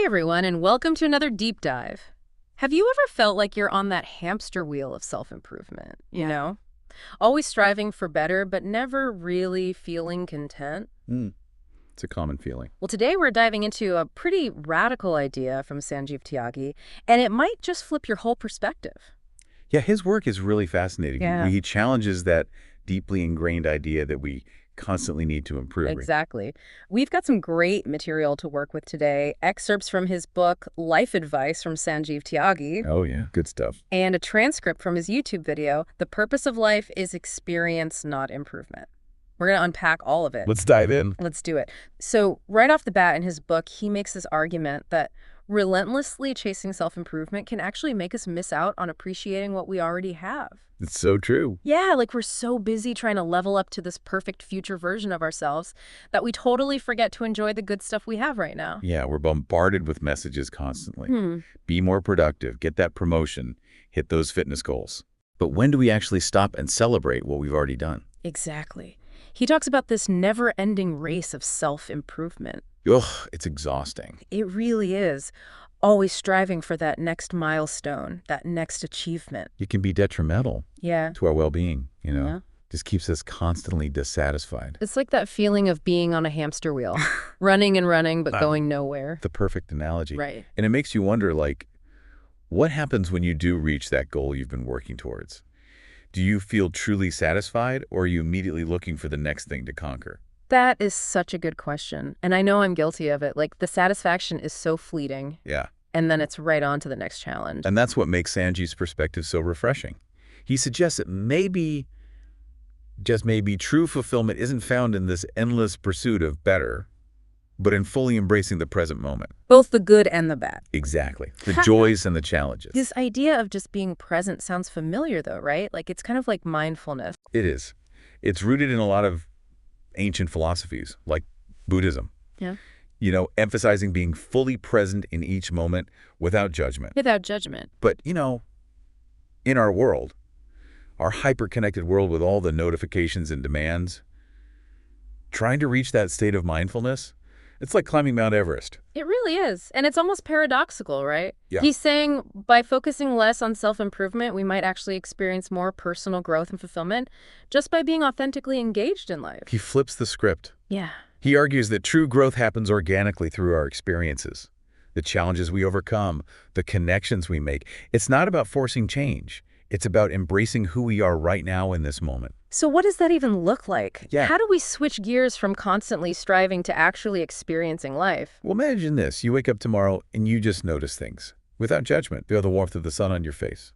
Hey everyone, and welcome to another deep dive. Have you ever felt like you're on that hamster wheel of self-improvement? Always striving for better, but never really feeling content? Mm, it's a common feeling. Well, today we're diving into a pretty radical idea from Sanjeev Tyagi, and it might just flip your whole perspective. Yeah, his work is really fascinating. Yeah. He challenges that deeply ingrained idea that we constantly need to improve. Exactly. We've got some great material to work with today. Excerpts from his book, Life Advice from Sanjeev Tyagi. Oh, yeah. Good stuff. And a transcript from his YouTube video, The Purpose of Life is Experience, Not Improvement. We're going to unpack all of it. Let's dive in. Let's do it. So right off the bat in his book, he makes this argument that relentlessly chasing self-improvement can actually make us miss out on appreciating what we already have. It's so true. Yeah, like we're so busy trying to level up to this perfect future version of ourselves that we totally forget to enjoy the good stuff we have right now. Yeah, we're bombarded with messages constantly. Hmm. Be more productive, get that promotion, hit those fitness goals. But when do we actually stop and celebrate what we've already done? Exactly. He talks about this never-ending race of self-improvement. Ugh, it's exhausting. It really is. Always striving for that next milestone, that next achievement. It can be detrimental Yeah. to our well-being, Yeah. Just keeps us constantly dissatisfied. It's like that feeling of being on a hamster wheel, running and running, but going nowhere. The perfect analogy. Right. And it makes you wonder, what happens when you do reach that goal you've been working towards? Do you feel truly satisfied, or are you immediately looking for the next thing to conquer? That is such a good question. And I know I'm guilty of it. Like, the satisfaction is so fleeting, Yeah. and then it's right on to the next challenge. And that's what makes Sanjeev's perspective so refreshing. He suggests that maybe, just maybe, true fulfillment isn't found in this endless pursuit of better, but in fully embracing the present moment. Both the good and the bad. Exactly. The joys and the challenges. This idea of just being present sounds familiar, though, right? Like, it's kind of like mindfulness. It is. It's rooted in a lot of ancient philosophies, like Buddhism. Yeah. Emphasizing being fully present in each moment without judgment. Without judgment. But, in our world, our hyper-connected world with all the notifications and demands, trying to reach that state of mindfulness, it's like climbing Mount Everest. It really is. And it's almost paradoxical, right? Yeah. He's saying by focusing less on self-improvement, we might actually experience more personal growth and fulfillment just by being authentically engaged in life. He flips the script. Yeah. He argues that true growth happens organically through our experiences, the challenges we overcome, the connections we make. It's not about forcing change. It's about embracing who we are right now in this moment. So what does that even look like? Yeah. How do we switch gears from constantly striving to actually experiencing life? Well, imagine this. You wake up tomorrow and you just notice things without judgment. Feel the warmth of the sun on your face.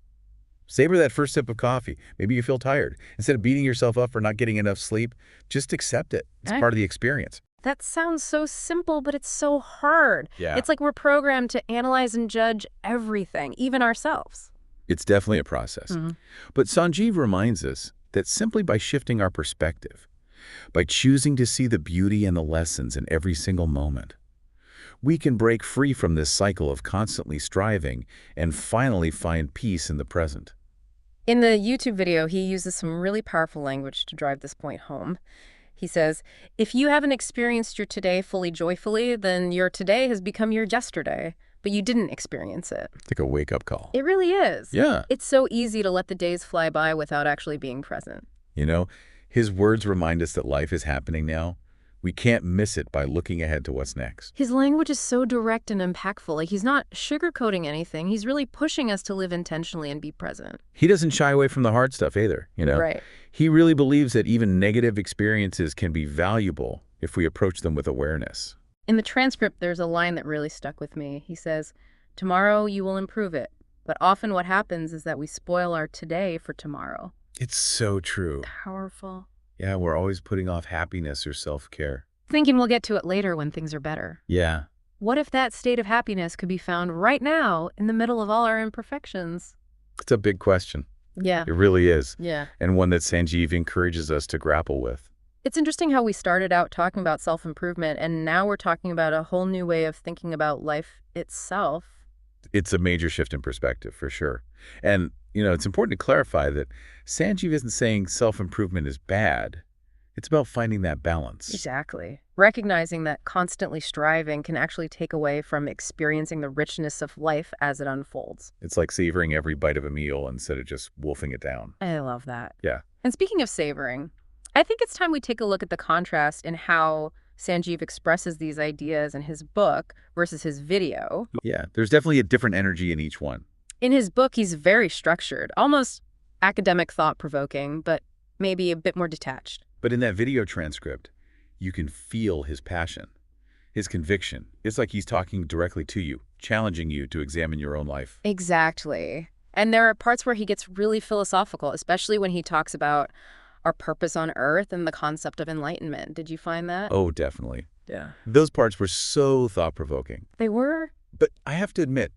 Savor that first sip of coffee. Maybe you feel tired. Instead of beating yourself up for not getting enough sleep, just accept it. It's Right. part of the experience. That sounds so simple, but it's so hard. Yeah. It's like we're programmed to analyze and judge everything, even ourselves. It's definitely a process. But Sanjeev reminds us that simply by shifting our perspective, by choosing to see the beauty and the lessons in every single moment, we can break free from this cycle of constantly striving and finally find peace in the present. In the YouTube video, he uses some really powerful language to drive this point home. He says, if you haven't experienced your today fully joyfully, then your today has become your yesterday, but you didn't experience it. It's like a wake-up call. It really is. Yeah. It's so easy to let the days fly by without actually being present. His words remind us that life is happening now. We can't miss it by looking ahead to what's next. His language is so direct and impactful. Like, he's not sugarcoating anything. He's really pushing us to live intentionally and be present. He doesn't shy away from the hard stuff either, Right. He really believes that even negative experiences can be valuable if we approach them with awareness. In the transcript, there's a line that really stuck with me. He says, tomorrow you will improve it. But often what happens is that we spoil our today for tomorrow. It's so true. Powerful. Yeah, we're always putting off happiness or self-care. Thinking we'll get to it later when things are better. Yeah. What if that state of happiness could be found right now in the middle of all our imperfections? It's a big question. Yeah. It really is. Yeah. And one that Sanjeev encourages us to grapple with. It's interesting how we started out talking about self-improvement, and now we're talking about a whole new way of thinking about life itself. It's a major shift in perspective, for sure. And, it's important to clarify that Sanjeev isn't saying self-improvement is bad. It's about finding that balance. Exactly. Recognizing that constantly striving can actually take away from experiencing the richness of life as it unfolds. It's like savoring every bite of a meal instead of just wolfing it down. I love that. Yeah. And speaking of savoring, I think it's time we take a look at the contrast in how Sanjeev expresses these ideas in his book versus his video. Yeah, there's definitely a different energy in each one. In his book, he's very structured, almost academic thought-provoking, but maybe a bit more detached. But in that video transcript, you can feel his passion, his conviction. It's like he's talking directly to you, challenging you to examine your own life. Exactly. And there are parts where he gets really philosophical, especially when he talks about our purpose on Earth and the concept of enlightenment. Did you find that? Oh, definitely. Yeah. Those parts were so thought-provoking. They were? But I have to admit,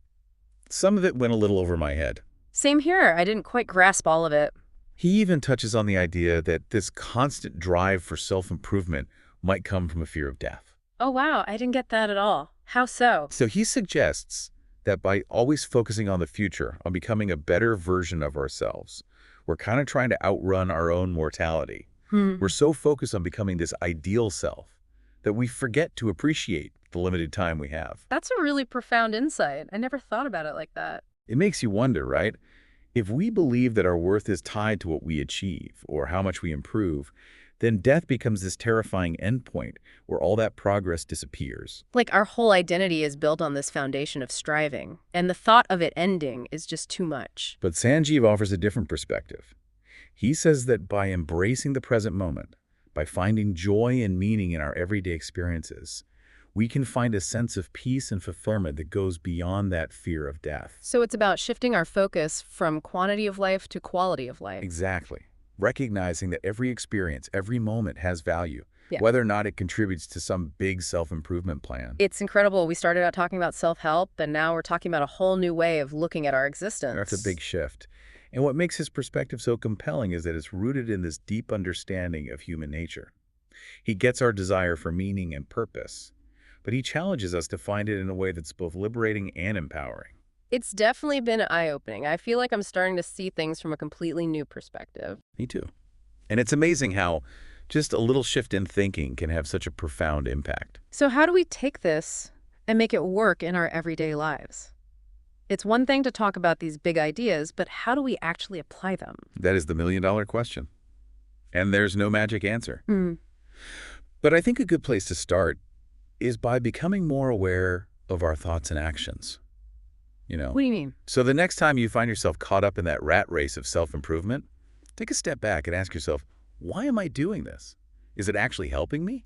some of it went a little over my head. Same here. I didn't quite grasp all of it. He even touches on the idea that this constant drive for self-improvement might come from a fear of death. Oh, wow. I didn't get that at all. How so? So he suggests that by always focusing on the future, on becoming a better version of ourselves, we're kind of trying to outrun our own mortality. We're so focused on becoming this ideal self that we forget to appreciate the limited time we have. That's a really profound insight. I never thought about it like that. It makes you wonder, right? If we believe that our worth is tied to what we achieve or how much we improve, then death becomes this terrifying endpoint where all that progress disappears. Like our whole identity is built on this foundation of striving, and the thought of it ending is just too much. But Sanjeev offers a different perspective. He says that by embracing the present moment, by finding joy and meaning in our everyday experiences, we can find a sense of peace and fulfillment that goes beyond that fear of death. So it's about shifting our focus from quantity of life to quality of life. Exactly. Recognizing that every experience, every moment has value, Yeah. whether or not it contributes to some big self-improvement plan. It's incredible. We started out talking about self-help, and now we're talking about a whole new way of looking at our existence. That's a big shift. And what makes his perspective so compelling is that it's rooted in this deep understanding of human nature. He gets our desire for meaning and purpose, but he challenges us to find it in a way that's both liberating and empowering. It's definitely been eye-opening. I feel like I'm starting to see things from a completely new perspective. Me too. And it's amazing how just a little shift in thinking can have such a profound impact. So how do we take this and make it work in our everyday lives? It's one thing to talk about these big ideas, but how do we actually apply them? That is the million-dollar question. And there's no magic answer. Hmm. But I think a good place to start is by becoming more aware of our thoughts and actions. What do you mean? So the next time you find yourself caught up in that rat race of self-improvement, take a step back and ask yourself, why am I doing this? Is it actually helping me?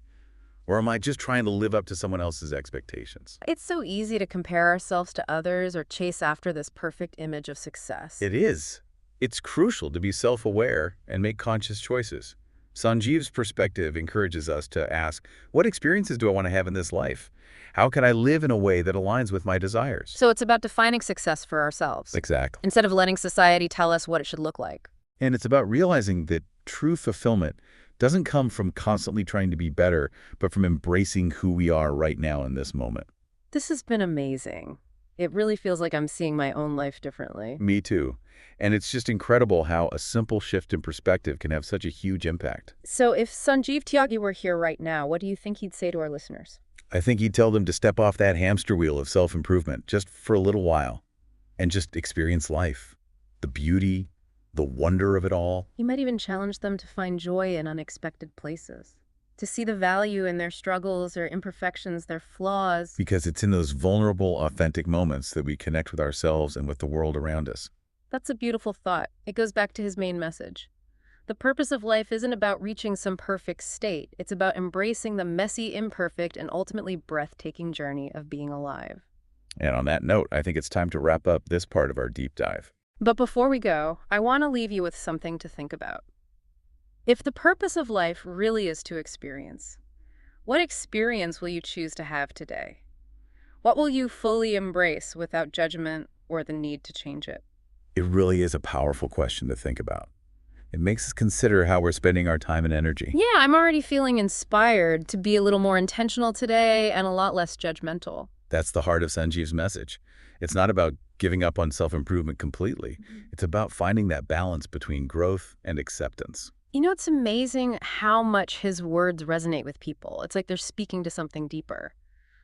Or am I just trying to live up to someone else's expectations? It's so easy to compare ourselves to others or chase after this perfect image of success. It is. It's crucial to be self-aware and make conscious choices. Sanjeev's perspective encourages us to ask, what experiences do I want to have in this life? How can I live in a way that aligns with my desires? So it's about defining success for ourselves, Exactly. instead of letting society tell us what it should look like. And it's about realizing that true fulfillment doesn't come from constantly trying to be better, but from embracing who we are right now in this moment. This has been amazing. It really feels like I'm seeing my own life differently. Me too. And it's just incredible how a simple shift in perspective can have such a huge impact. So if Sanjeev Tyagi were here right now, what do you think he'd say to our listeners? I think he'd tell them to step off that hamster wheel of self-improvement just for a little while and just experience life, the beauty, the wonder of it all. He might even challenge them to find joy in unexpected places, to see the value in their struggles, their imperfections, their flaws. Because it's in those vulnerable, authentic moments that we connect with ourselves and with the world around us. That's a beautiful thought. It goes back to his main message. The purpose of life isn't about reaching some perfect state. It's about embracing the messy, imperfect, and ultimately breathtaking journey of being alive. And on that note, I think it's time to wrap up this part of our deep dive. But before we go, I want to leave you with something to think about. If the purpose of life really is to experience, what experience will you choose to have today? What will you fully embrace without judgment or the need to change it? It really is a powerful question to think about. It makes us consider how we're spending our time and energy. Yeah, I'm already feeling inspired to be a little more intentional today and a lot less judgmental. That's the heart of Sanjeev's message. It's not about giving up on self-improvement completely. It's about finding that balance between growth and acceptance. You know, it's amazing how much his words resonate with people. It's like they're speaking to something deeper,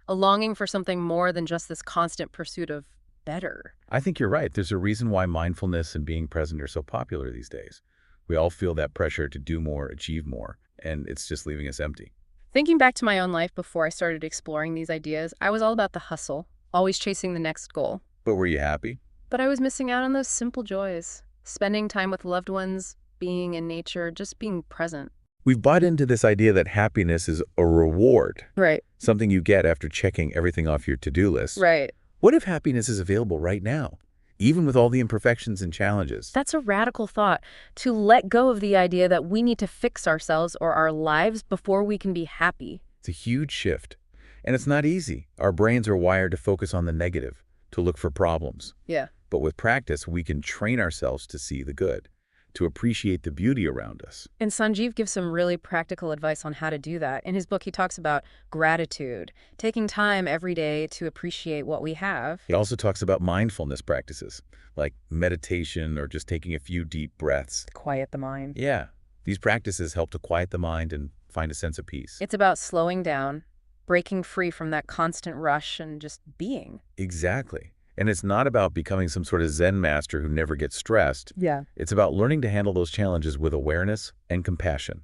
a longing for something more than just this constant pursuit of better. I think you're right. There's a reason why mindfulness and being present are so popular these days. We all feel that pressure to do more, achieve more, and it's just leaving us empty. Thinking back to my own life before I started exploring these ideas, I was all about the hustle, always chasing the next goal. But were you happy? But I was missing out on those simple joys, spending time with loved ones, being in nature, just being present. We've bought into this idea that happiness is a reward, Right, something you get after checking everything off your to-do list. right. What if happiness is available right now, even with all the imperfections and challenges? That's a radical thought, to let go of the idea that we need to fix ourselves or our lives before we can be happy. It's a huge shift, and it's not easy. Our brains are wired to focus on the negative, to look for problems. Yeah. But with practice, we can train ourselves to see the good, to appreciate the beauty around us. And Sanjeev gives some really practical advice on how to do that. In his book, he talks about gratitude, taking time every day to appreciate what we have. He also talks about mindfulness practices, like meditation or just taking a few deep breaths. Quiet the mind. Yeah, these practices help to quiet the mind and find a sense of peace. It's about slowing down, breaking free from that constant rush and just being. Exactly. And it's not about becoming some sort of Zen master who never gets stressed. Yeah. It's about learning to handle those challenges with awareness and compassion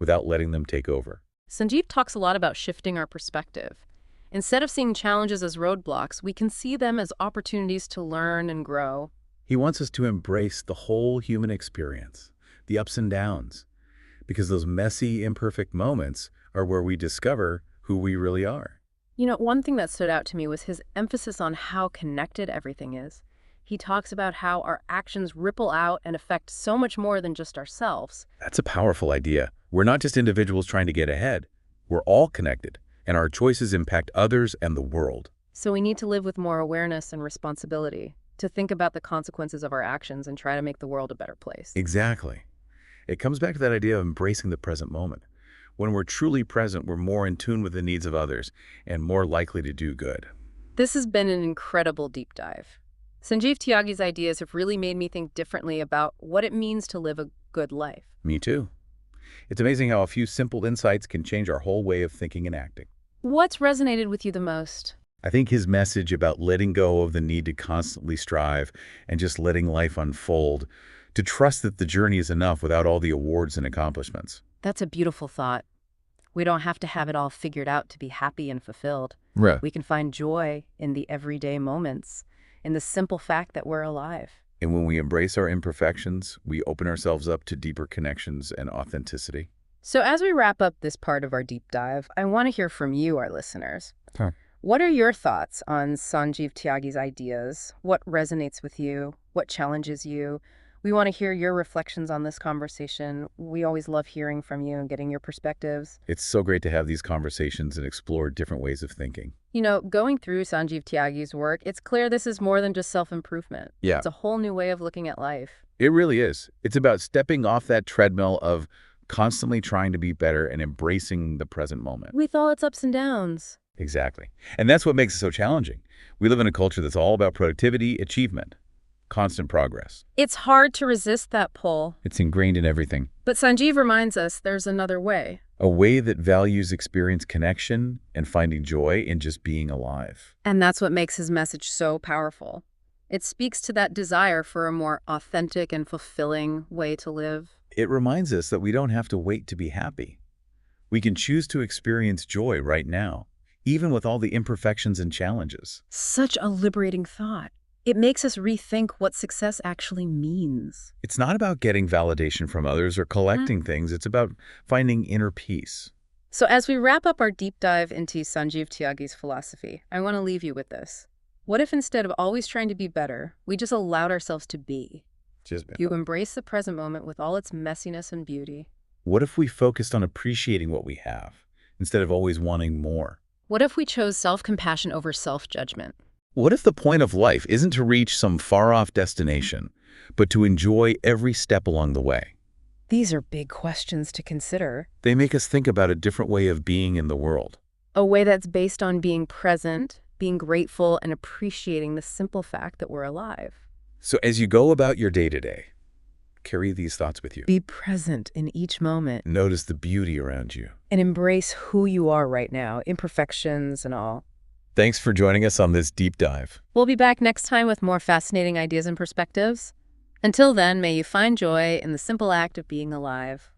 without letting them take over. Sanjeev talks a lot about shifting our perspective. Instead of seeing challenges as roadblocks, we can see them as opportunities to learn and grow. He wants us to embrace the whole human experience, the ups and downs, because those messy, imperfect moments are where we discover who we really are. You know, one thing that stood out to me was his emphasis on how connected everything is. He talks about how our actions ripple out and affect so much more than just ourselves. That's a powerful idea. We're not just individuals trying to get ahead. We're all connected, and our choices impact others and the world. So we need to live with more awareness and responsibility, to think about the consequences of our actions and try to make the world a better place. Exactly. It comes back to that idea of embracing the present moment. When we're truly present, we're more in tune with the needs of others and more likely to do good. This has been an incredible deep dive. Sanjeev Tyaggi's ideas have really made me think differently about what it means to live a good life. Me too. It's amazing how a few simple insights can change our whole way of thinking and acting. What's resonated with you the most? I think his message about letting go of the need to constantly strive and just letting life unfold, to trust that the journey is enough without all the awards and accomplishments. That's a beautiful thought. We don't have to have it all figured out to be happy and fulfilled. Right. We can find joy in the everyday moments, in the simple fact that we're alive. And when we embrace our imperfections, we open ourselves up to deeper connections and authenticity. So as we wrap up this part of our deep dive, I want to hear from you, our listeners. Sure. What are your thoughts on Sanjeev Tyaggi's ideas? What resonates with you? What challenges you? We want to hear your reflections on this conversation. We always love hearing from you and getting your perspectives. It's so great to have these conversations and explore different ways of thinking. You know, going through Sanjeev Tyaggi's work, it's clear this is more than just self-improvement. Yeah. It's a whole new way of looking at life. It really is. It's about stepping off that treadmill of constantly trying to be better and embracing the present moment. With all its ups and downs. Exactly. And that's what makes it so challenging. We live in a culture that's all about productivity, achievement, constant progress. It's hard to resist that pull. It's ingrained in everything. But Sanjeev reminds us there's another way. A way that values experience connection and finding joy in just being alive. And that's what makes his message so powerful. It speaks to that desire for a more authentic and fulfilling way to live. It reminds us that we don't have to wait to be happy. We can choose to experience joy right now, even with all the imperfections and challenges. Such a liberating thought. It makes us rethink what success actually means. It's not about getting validation from others or collecting things. It's about finding inner peace. So as we wrap up our deep dive into Sanjeev Tyaggi's philosophy, I want to leave you with this. What if instead of always trying to be better, we just allowed ourselves to be? Just You embrace the present moment with all its messiness and beauty. What if we focused on appreciating what we have instead of always wanting more? What if we chose self-compassion over self-judgment? What if the point of life isn't to reach some far-off destination, but to enjoy every step along the way? These are big questions to consider. They make us think about a different way of being in the world. A way that's based on being present, being grateful, and appreciating the simple fact that we're alive. So as you go about your day-to-day, carry these thoughts with you. Be present in each moment Notice the beauty around you. and embrace who you are right now, imperfections and all. Thanks for joining us on this deep dive. We'll be back next time with more fascinating ideas and perspectives. Until then, may you find joy in the simple act of being alive.